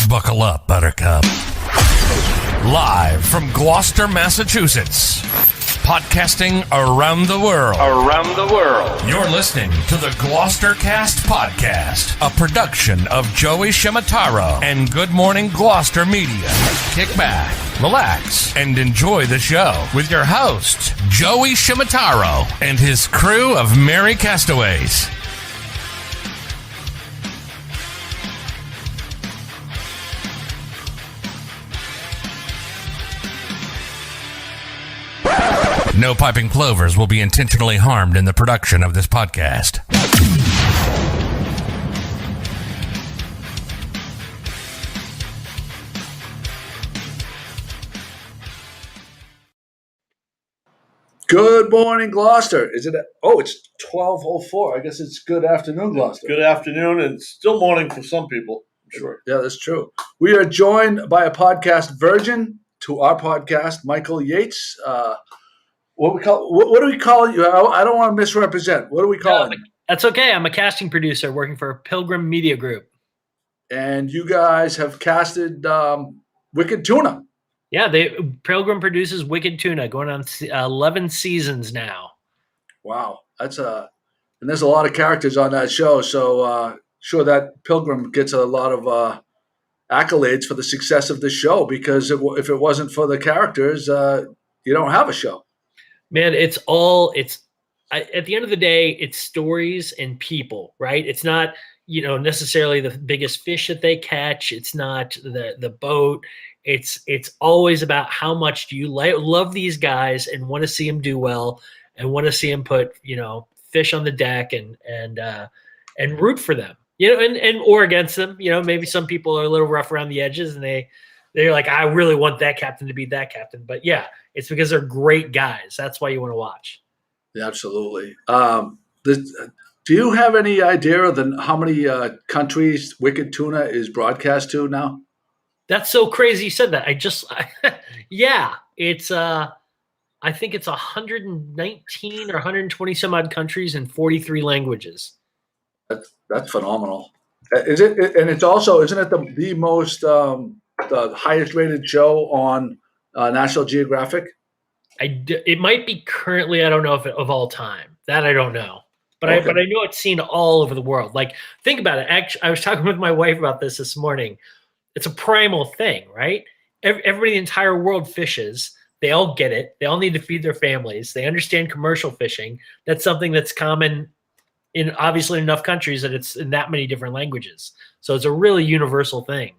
Buckle up, Buttercup. Live from Gloucester, Massachusetts. Podcasting around the world. You're listening to the GloucesterCast podcast, a production of Joey Shimataro and Good Morning Gloucester Media. Kick back, relax, and enjoy the show with your host, Joey Shimataro, and his crew of merry castaways. No piping plovers will be intentionally harmed in the production of this podcast. Good morning, Gloucester. Is it? It's 12:04. I guess it's good afternoon, Gloucester. Good afternoon, and still morning for some people. I'm sure. Yeah, that's true. We are joined by a podcast virgin to our podcast, Michael Yates. What do we call you? I don't want to misrepresent. What do we call him? That's okay. I'm a casting producer working for Pilgrim Media Group. And you guys have casted Wicked Tuna. Yeah, Pilgrim produces Wicked Tuna, going on 11 seasons now. Wow, and there's a lot of characters on that show. So sure that Pilgrim gets a lot of accolades for the success of the show, because if it wasn't for the characters, you don't have a show. Man, at the end of the day, it's stories and people, right? It's not, necessarily the biggest fish that they catch. It's not the boat. It's always about how much do you love these guys and want to see them do well and want to see them put, fish on the deck and root for them, and or against them. Maybe some people are a little rough around the edges and they're like, I really want that captain to be that captain. But yeah, it's because they're great guys. That's why you want to watch. Yeah, absolutely. Do you have any idea of how many countries Wicked Tuna is broadcast to now? That's so crazy you said that. Yeah, it's I think it's 119 or 120 some odd countries and 43 languages. That's phenomenal. Is it? And it's also, isn't it the most the highest rated show on National Geographic? It might be currently. I don't know if of all time. That I don't know. But okay. I know it's seen all over the world. Like, think about it. Actually, I was talking with my wife about this morning. It's a primal thing, right? Everybody in the entire world fishes. They all get it. They all need to feed their families. They understand commercial fishing. That's something that's common in obviously enough countries that it's in that many different languages. So it's a really universal thing.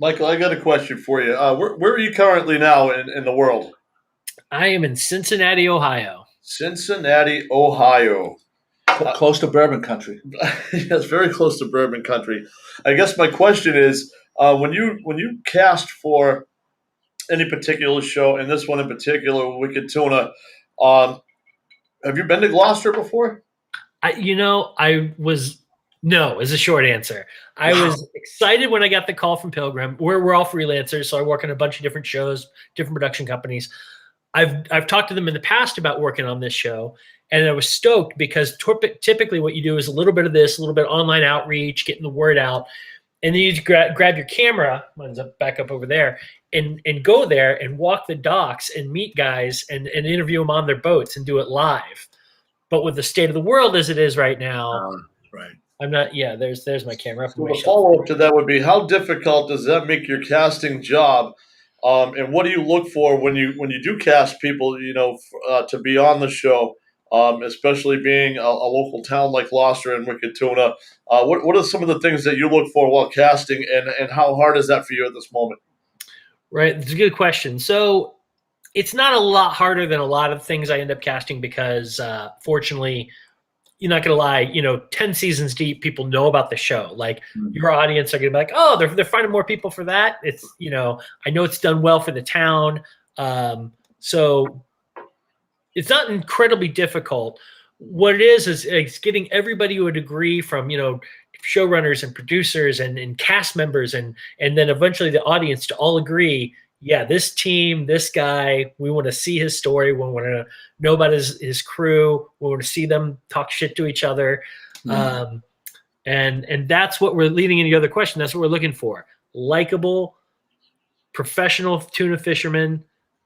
Michael, I got a question for you. Where are you currently now in the world? I am in Cincinnati, Ohio. Cincinnati, Ohio. Close to bourbon country. Yes, very close to bourbon country. I guess my question is, when you cast for any particular show, and this one in particular, Wicked Tuna, have you been to Gloucester before? No, is a short answer. I was excited when I got the call from Pilgrim. We're all freelancers, so I work on a bunch of different shows, different production companies. I've talked to them in the past about working on this show, and I was stoked because typically what you do is a little bit of this, a little bit of online outreach, getting the word out, and then you grab your camera, mine's back up over there, and go there and walk the docks and meet guys and interview them on their boats and do it live. But with the state of the world as it is right now, right. I'm not. Yeah, there's my camera. So the follow-up to that would be, how difficult does that make your casting job? And what do you look for when you do cast people, to be on the show, especially being a local town like Gloucester and Wicked Tuna? What are some of the things that you look for while casting, and how hard is that for you at this moment? Right, it's a good question. So it's not a lot harder than a lot of things I end up casting because, fortunately, you're not going to lie, 10 seasons deep, people know about the show. Like, your audience are going to be like, oh, they're finding more people for that. It's, I know it's done well for the town. So it's not incredibly difficult. What it is it's getting everybody to a degree from, showrunners and producers and cast members and then eventually the audience to all agree, yeah, this team, this guy, we want to see his story. We want to know about his crew. We want to see them talk shit to each other. And that's what we're leading into the other question. That's what we're looking for. likable, professional tuna fishermen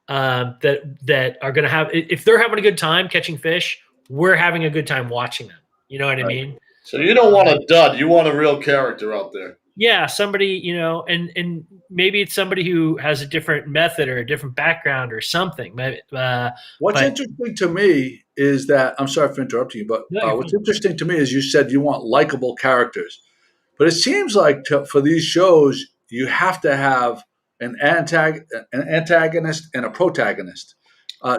that are going to have, if they're having a good time catching fish, we're having a good time watching them. You know what I mean? So you don't want a dud. You want a real character out there. Yeah, somebody, and maybe it's somebody who has a different method or a different background or something. What's interesting to me is that, I'm sorry for interrupting you, but what's interesting to me is you said you want likable characters. But it seems like for these shows, you have to have an antagonist and a protagonist.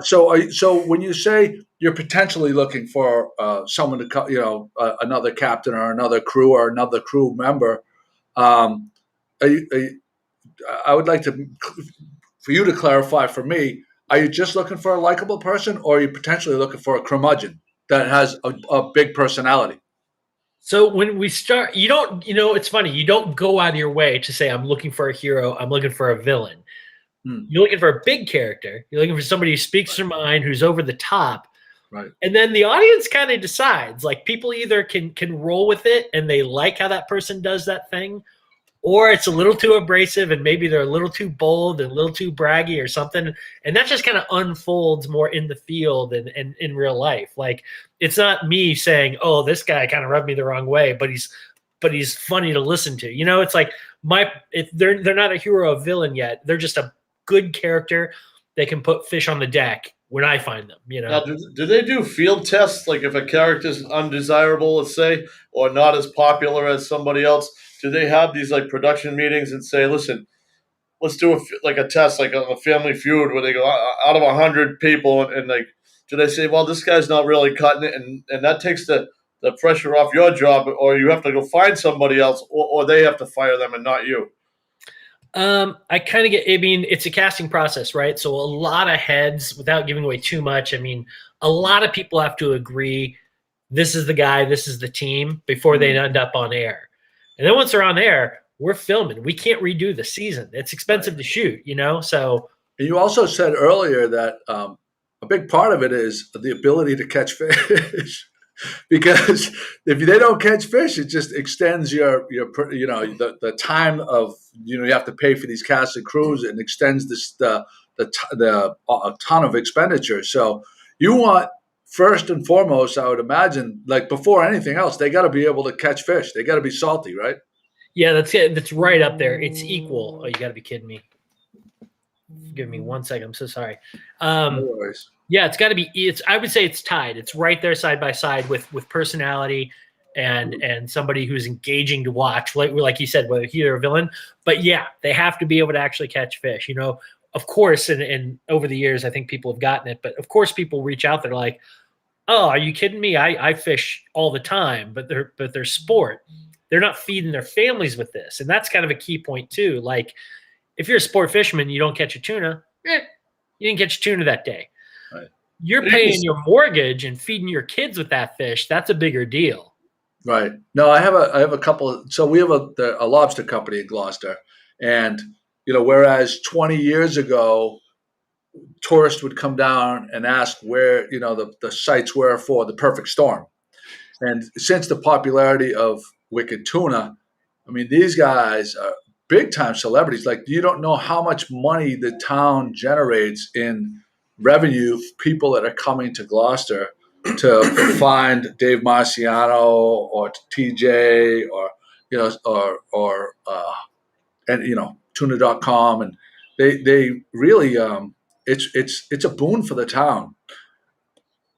So when you say you're potentially looking for someone to, another captain or another crew or another crew member, I would like for you to clarify for me. Are you just looking for a likable person, or are you potentially looking for a curmudgeon that has a big personality? So when we start, it's funny. You don't go out of your way to say, I'm looking for a hero. I'm looking for a villain. You're looking for a big character. You're looking for somebody who speaks their mind, who's over the top. Right. And then the audience kind of decides. Like, people either can roll with it and they like how that person does that thing, or it's a little too abrasive and maybe they're a little too bold and a little too braggy or something. And that just kind of unfolds more in the field and in real life. Like, it's not me saying, oh, this guy kind of rubbed me the wrong way, but he's funny to listen to. It's like they're not a hero or villain yet. They're just a good character that can put fish on the deck when I find them. Now, do they do field tests? Like, if a character's undesirable, let's say, or not as popular as somebody else, do they have these like production meetings and say, listen, let's do a test, like on a Family Feud, where they go out of 100 people and like, do they say, well, this guy's not really cutting it, and that takes the pressure off your job, or you have to go find somebody else, or they have to fire them and not you? I kind of get, it's a casting process, right? So a lot of heads, without giving away too much, a lot of people have to agree, this is the guy, this is the team, before they end up on air. And then once they're on air, we're filming. We can't redo the season. It's expensive to shoot, so. And you also said earlier that a big part of it is the ability to catch fish. Because if they don't catch fish, it just extends your the time of you have to pay for these cast and crews, and extends a ton of expenditure. So you want, first and foremost, I would imagine, like before anything else, they got to be able to catch fish. They got to be salty, right? Yeah, that's it. That's right up there. It's equal. Oh, you got to be kidding me. Give me 1 second. I'm so sorry. No worries. Yeah, it's got to be. I would say it's tied. It's right there, side by side, with personality and somebody who's engaging to watch. Like you said, whether he's a villain, but yeah, they have to be able to actually catch fish. Of course, and over the years, I think people have gotten it. But of course, people reach out. They're like, "Oh, are you kidding me? I fish all the time, but they're sport. They're not feeding their families with this." And that's kind of a key point too. Like, if you're a sport fisherman, you don't catch a tuna. You didn't catch a tuna that day. Right. You're paying your mortgage and feeding your kids with that fish. That's a bigger deal. Right. No, I have a couple. So we have a lobster company in Gloucester, and whereas 20 years ago, tourists would come down and ask where the sites were for the perfect storm, and since the popularity of Wicked Tuna, these guys are big time celebrities. Like, you don't know how much money the town generates in revenue, people that are coming to Gloucester to find Dave Marciano or TJ or Tuna.com, and they really it's a boon for the town.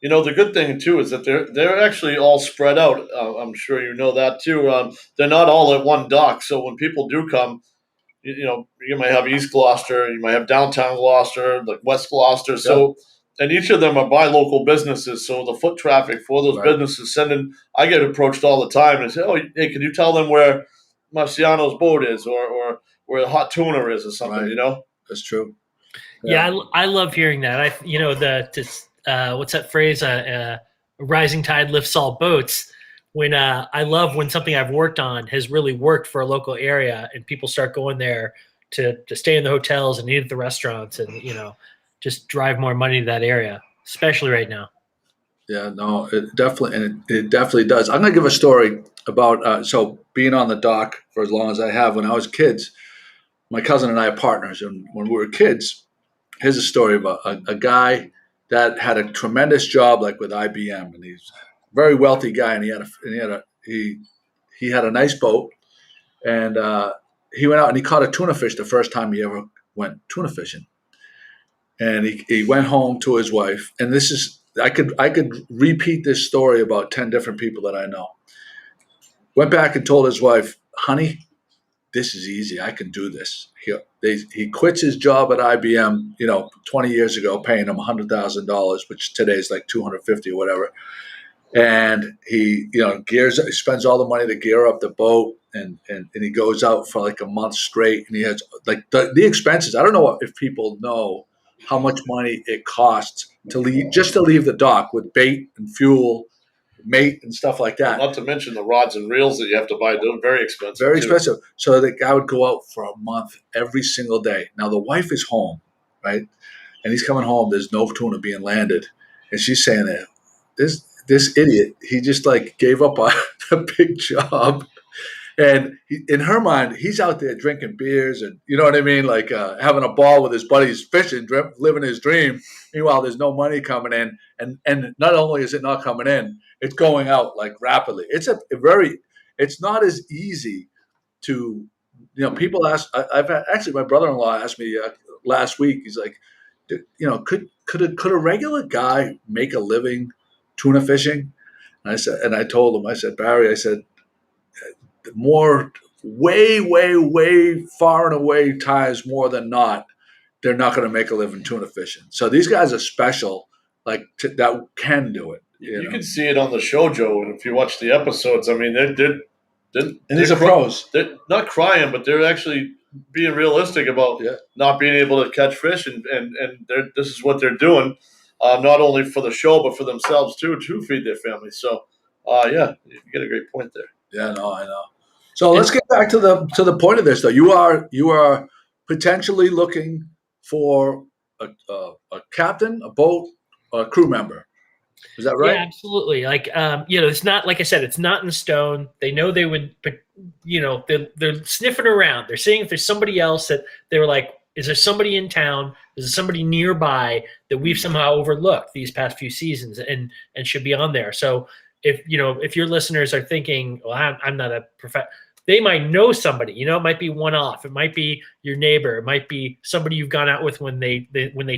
The good thing too is that they're actually all spread out. I'm sure you know that too. They're not all at one dock, so when people do come, you might have East Gloucester, you might have downtown Gloucester, like West Gloucester. So, and each of them are by local businesses. So the foot traffic for those businesses I get approached all the time and say, "Oh, hey, can you tell them where Marciano's boat is, or where the hot tuna is, or something?" Right. That's true. Yeah, I love hearing that. What's that phrase? A rising tide lifts all boats. When I love when something I've worked on has really worked for a local area, and people start going there to stay in the hotels and eat at the restaurants, and just drive more money to that area, especially right now. Yeah, no, it definitely does. I'm gonna give a story about so being on the dock for as long as I have. When I was kids, my cousin and I are partners, and when we were kids, here's a story of a guy that had a tremendous job, like with IBM, and he's a very wealthy guy, and he had a nice boat, and he went out and he caught a tuna fish the first time he ever went tuna fishing, and he went home to his wife, and this is I could repeat this story about 10 different people that I know. Went back and told his wife, honey, this is easy. I can do this. He quits his job at IBM, 20 years ago, paying him $100,000, which today is like 250 or whatever. And he, he spends all the money to gear up the boat, and he goes out for like a month straight, and he has like the expenses. I don't know if people know how much money it costs to leave the dock with bait and fuel, mate and stuff like that. Not to mention the rods and reels that you have to buy. They're very expensive. Very expensive. So the guy would go out for a month every single day. Now the wife is home, right? And he's coming home. There's no tuna being landed. And she's saying that this idiot, he just like gave up on a big job. And in her mind, he's out there drinking beers and, you know what I mean? Like having a ball with his buddies, fishing, living his dream. Meanwhile, there's no money coming in. And not only is it not coming in, it's going out like rapidly. It's it's not as easy to, people ask, actually my brother-in-law asked me last week, he's like, could a regular guy make a living tuna fishing? And I told him, I said, Barry, way far and away times more than not, they're not going to make a living tuna fishing. So these guys are special, that can do it. You can see it on the show, Joe. And if you watch the episodes, I mean, they're these are pros. They're not crying, but they're actually being realistic about not being able to catch fish, and this is what they're doing, not only for the show but for themselves too, to feed their families. So, you get a great point there. Yeah, no, I know. So let's get back to the point of this, though. You are potentially looking for a captain, a boat, a crew member. Is that right? Yeah, absolutely. Like, it's not, like I said, it's not in stone. They know they would, but they're sniffing around. They're seeing if there's somebody else that they were like, is there somebody in town? Is there somebody nearby that we've somehow overlooked these past few seasons and should be on there? So if your listeners are thinking, well, I'm not a professional, they might know somebody. It might be one off. It might be your neighbor. It might be somebody you've gone out with when they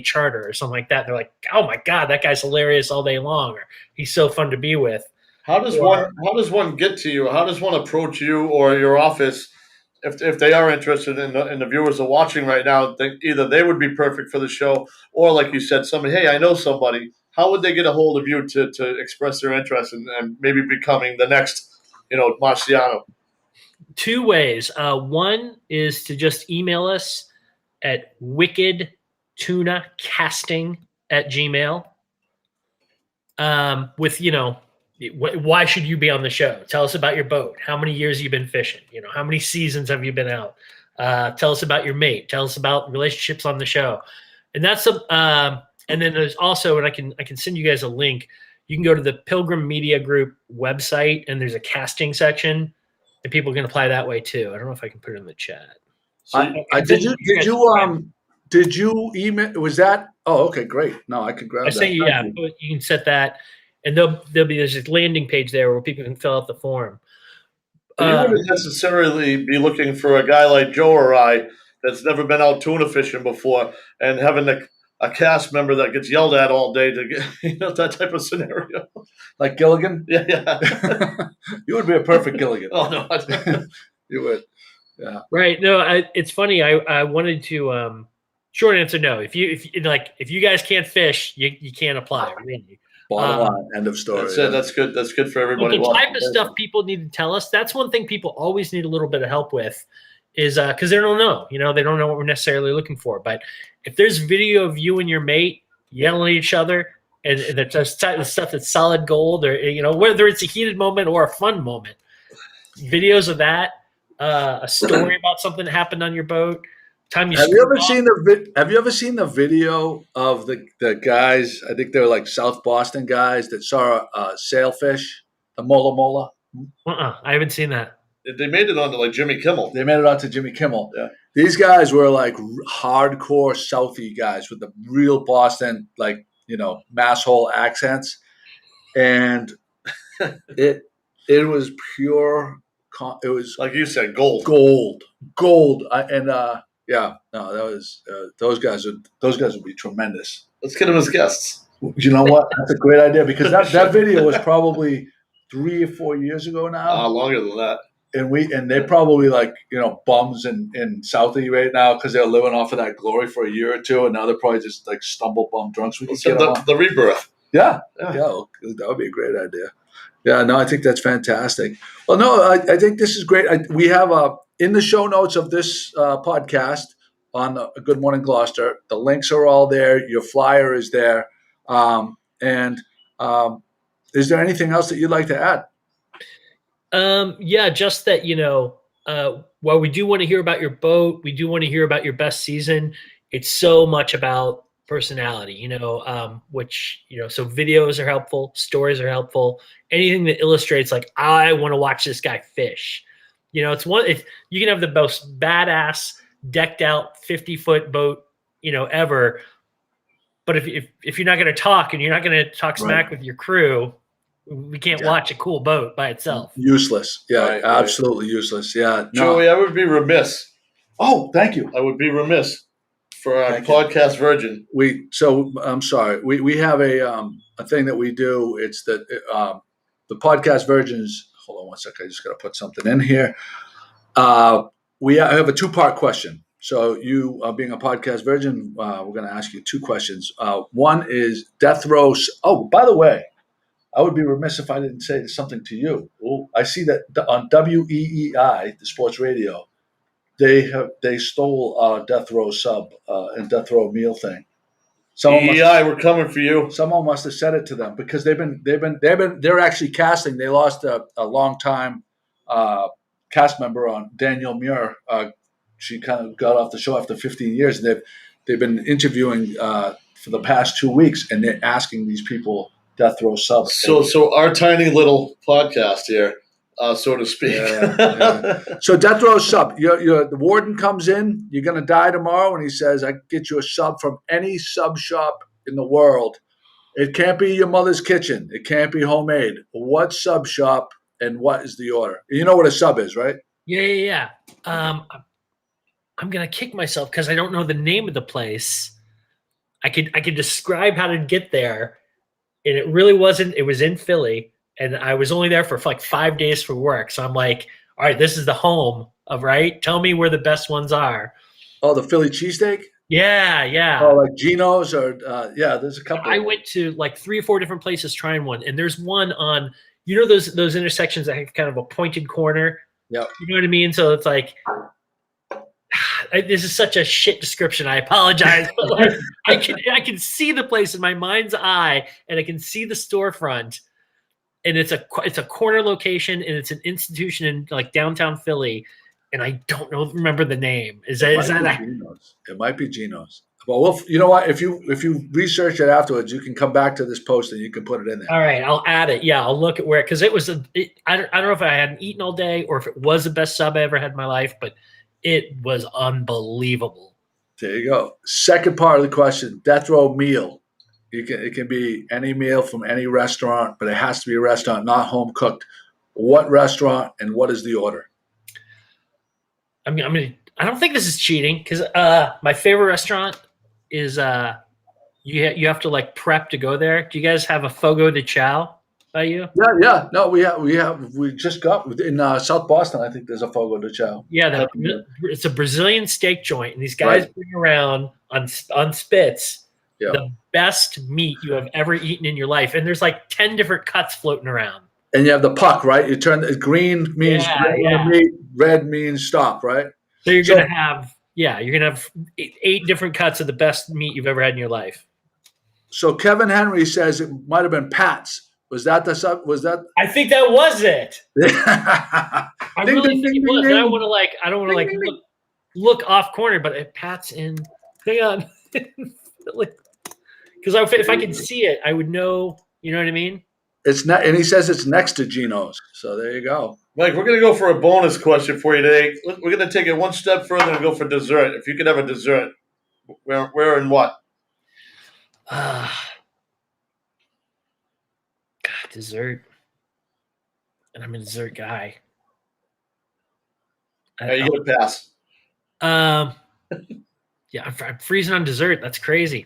charter or something like that. They're like, oh my God, that guy's hilarious all day long, or he's so fun to be with. How does one get to you? How does one approach you or your office if they are interested in the viewers are watching right now? Either they would be perfect for the show, or like you said, somebody, hey, I know somebody. How would they get a hold of you to express their interest and maybe becoming the next, Marciano? Two ways. One is to just email us at wickedtunacasting@gmail. With, why should you be on the show? Tell us about your boat. How many years you've been fishing? How many seasons have you been out? Tell us about your mate. Tell us about relationships on the show. And that's and then there's also, and I can send you guys a link. You can go to the Pilgrim Media Group website, and there's a casting section. And people can apply that way too. I don't know if I can put it in the chat. So did you email? Was that? Oh, okay, great. No, I could grab that. You can set that, and there's a landing page there where people can fill out the form. You wouldn't necessarily be looking for a guy like Joe or I that's never been out tuna fishing before and having a cast member that gets yelled at all day to get that type of scenario. Like Gilligan? Yeah. You would be a perfect Gilligan. Oh no, you would. Yeah. Right. No, it's funny. I wanted to. Short answer, no. If you guys can't fish, you can't apply. Really. Bottom line. End of story. That's it. That's good. That's good for everybody. The type of stuff people need to tell us. That's one thing people always need a little bit of help with. Is because they don't know. They don't know what we're necessarily looking for. But if there's video of you and your mate yelling at each other, and that's the stuff that's solid gold, or whether it's a heated moment or a fun moment, videos of that, a story about something that happened on your boat. Have you ever seen the video of the guys? I think they're like South Boston guys that saw a sailfish, the mola. I haven't seen that. They made it onto like Jimmy Kimmel. They made it onto Jimmy Kimmel. Yeah. These guys were like hardcore Southie guys with the real Boston, like, mass hole accents. And it was pure, it was Like you said, gold. gold. Yeah, no, that was, those guys would be tremendous. Let's get them as guests. You know what? That's a great idea, because that video was probably 3 or 4 years ago now. Longer than that. And they probably like, bums in Southie right now because they're living off of that glory for a year or two, and now they're probably just like stumble bum drunks. We can get the rebirth. Yeah, that would be a great idea. Yeah, no, I think that's fantastic. Well, no, I think this is great. We have in the show notes of this podcast on Good Morning Gloucester, the links are all there. Your flyer is there. And is there anything else that you'd like to add? Yeah, just that, while we do want to hear about your boat, we do want to hear about your best season. It's so much about personality, which, so videos are helpful, stories are helpful, anything that illustrates like, I want to watch this guy fish. If you can have the most badass decked out 50-foot boat, ever. But if you're not going to talk and you're not going to talk smack with your crew, we can't watch a cool boat by itself. Useless. Yeah, absolutely useless. Yeah. No. Joey, I would be remiss. Oh, thank you. I would be remiss for our podcast virgin. I'm sorry. We have a thing that we do. It's that the podcast virgins. Hold on one second. I just got to put something in here. We have a 2-part question. So you, being a podcast virgin, we're going to ask you 2 questions. One is death row. Oh, by the way, I would be remiss if I didn't say something to you. I see that on WEEI, the sports radio, they stole our death row sub and death row meal thing. EEI, we're coming for you. Someone must have said it to them, because they're actually casting. They lost a long time cast member on Danielle Muir. She kind of got off the show after 15 years, and they've been interviewing for the past 2 weeks, and they're asking these people death row sub. So our tiny little podcast here, so to speak. Yeah. So death row sub. The warden comes in. You're going to die tomorrow, and he says, "I can get you a sub from any sub shop in the world. It can't be your mother's kitchen. It can't be homemade. What sub shop and what is the order?" You know what a sub is, right? Yeah. I'm gonna kick myself because I don't know the name of the place. I could describe how to get there, and it really wasn't. It was in Philly, and I was only there for like 5 days for work. So I'm like, all right, this is the home of, right? Tell me where the best ones are. Oh, the Philly cheesesteak? Yeah. Oh, like Geno's or there's a couple. I went to like 3 or 4 different places trying one, and there's one on those intersections that have kind of a pointed corner. Yeah. You know what I mean? So it's like. This is such a shit description. I apologize, but like, I can see the place in my mind's eye, and I can see the storefront, and it's a corner location, and it's an institution in like downtown Philly, and I don't remember the name. Is that Geno's? It might be Geno's. Well, you know what? If you research it afterwards, you can come back to this post and you can put it in there. All right, I'll add it. Yeah, I'll look at where, because it was I don't know if I hadn't eaten all day or if it was the best sub I ever had in my life, but it was unbelievable. There you go. Second part of the question: death row meal. It can be any meal from any restaurant, but it has to be a restaurant, not home cooked. What restaurant and what is the order? I don't think this is cheating, because my favorite restaurant is you have to like prep to go there. Do you guys have a Fogo de Chao by you? Yeah. No, we just got in South Boston. I think there's a Fogo de Chao. Yeah, it's a Brazilian steak joint, and these guys bring around on spits the best meat you have ever eaten in your life, and there's like 10 different cuts floating around. And you have the puck, right? You turn green means meat, red means stop, right? So you're gonna have 8 different cuts of the best meat you've ever had in your life. So Kevin Henry says it might have been Pat's. Was that the sub? Was that? I think that was it. I really think it was. And I don't want to look off corner, but Pat's in. Hang on, because if I could see it, I would know. You know what I mean? And he says it's next to Gino's. So there you go. Mike, we're going to go for a bonus question for you today. We're going to take it one step further and go for dessert. If you could have a dessert, where and what? God, dessert. And I'm a dessert guy. You going to pass? Yeah, I'm freezing on dessert. That's crazy.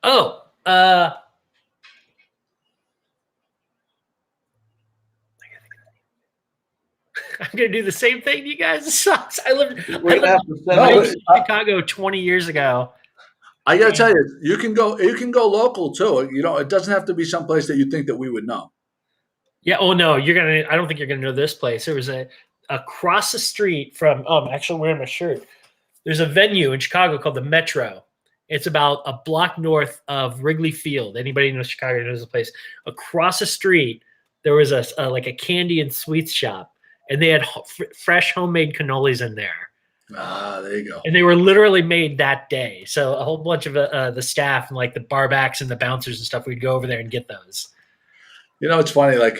Oh, I'm gonna do the same thing to you guys. It sucks. I lived in Chicago 20 years ago. I gotta tell you, you can go local too. You know, it doesn't have to be someplace that you think that we would know. Yeah. Oh no, I don't think you're gonna know this place. There was across the street from. I'm actually wearing my shirt. There's a venue in Chicago called the Metro. It's about a block north of Wrigley Field. Anybody knows Chicago knows the place. Across the street, there was a candy and sweets shop, and they had fresh homemade cannolis in there. Ah, there you go. And they were literally made that day. So a whole bunch of the staff and like the barbacks and the bouncers and stuff, we'd go over there and get those. You know, it's funny. Like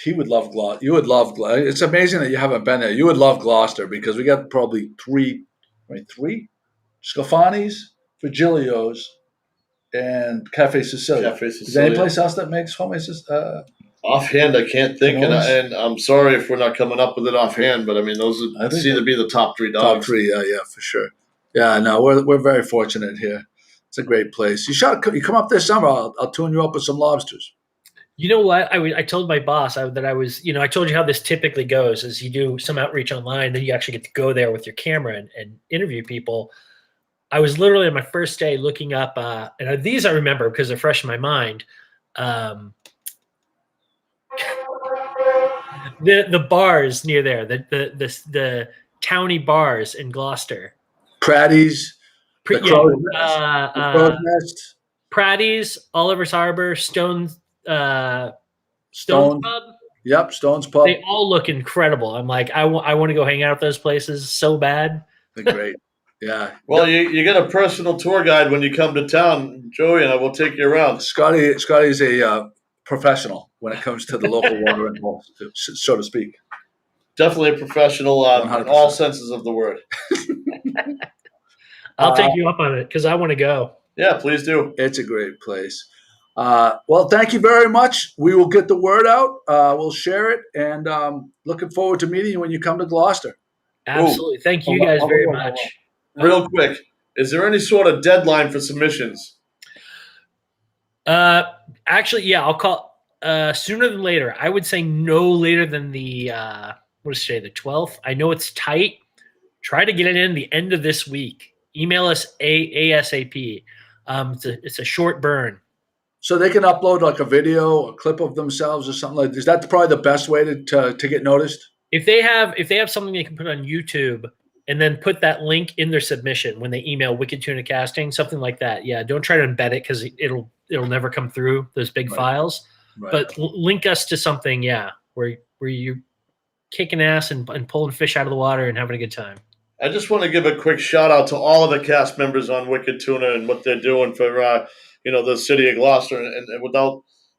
he would love Gloucester. You would love Gloucester. It's amazing that you haven't been there. You would love Gloucester because we got probably three Scafani's, Virgilio's, and Cafe Sicilia. Is there any place else that makes homemade? Offhand, I can't think, and I'm sorry if we're not coming up with it offhand, but I mean those seem to be the top three dogs. Top three, yeah, for sure. Yeah, no, we're very fortunate here. It's a great place. You come up this summer. I'll tune you up with some lobsters. You know what? I told my boss that I was, I told you how this typically goes is you do some outreach online, then you actually get to go there with your camera and interview people. I was literally on my first day looking up, and these I remember because they're fresh in my mind. The bars near there, the towny bars in Gloucester. Pratty's, Crow's Nest. Pratty's, Oliver's Harbor, Stone's Pub. Yep, Stone's Pub. They all look incredible. I'm like, I want to go hang out at those places so bad. They're great. Yeah. Well, you get a personal tour guide when you come to town, Joey, and I will take you around. Scottie's a professional when it comes to the local watering hole, so to speak. Definitely a professional in all senses of the word. I'll take you up on it because I want to go. Yeah, please do. It's a great place. Well, thank you very much. We will get the word out. We'll share it, and looking forward to meeting you when you come to Gloucester. Absolutely. Thank you guys very much. Real quick, is there any sort of deadline for submissions? Actually, yeah, I'll call sooner than later. I would say no later than the the 12th. I know it's tight. Try to get it in the end of this week. Email us ASAP. It's a short burn. So they can upload like a video, a clip of themselves or something like that. Is that probably the best way to get noticed? If they have something they can put on YouTube and then put that link in their submission when they email Wicked Tuna Casting, something like that. Yeah, don't try to embed it because it'll never come through those big files. Right. But link us to something, where you're kicking ass and pulling fish out of the water and having a good time. I just want to give a quick shout out to all of the cast members on Wicked Tuna and what they're doing for the city of Gloucester, and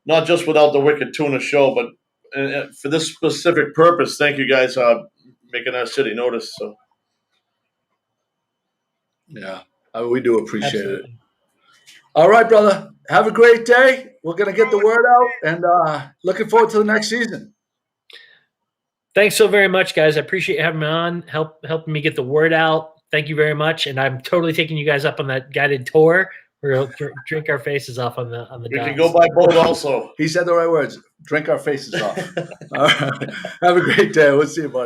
not just without the Wicked Tuna show, but for this specific purpose. Thank you guys making our city notice. So. Yeah, we do appreciate it. All right, brother. Have a great day. We're going to get the word out, and looking forward to the next season. Thanks so very much, guys. I appreciate you having me on, helping me get the word out. Thank you very much, and I'm totally taking you guys up on that guided tour. We'll drink our faces off on the docks. We can go by boat also. He said the right words. Drink our faces off. All right. Have a great day. We'll see you, buddy.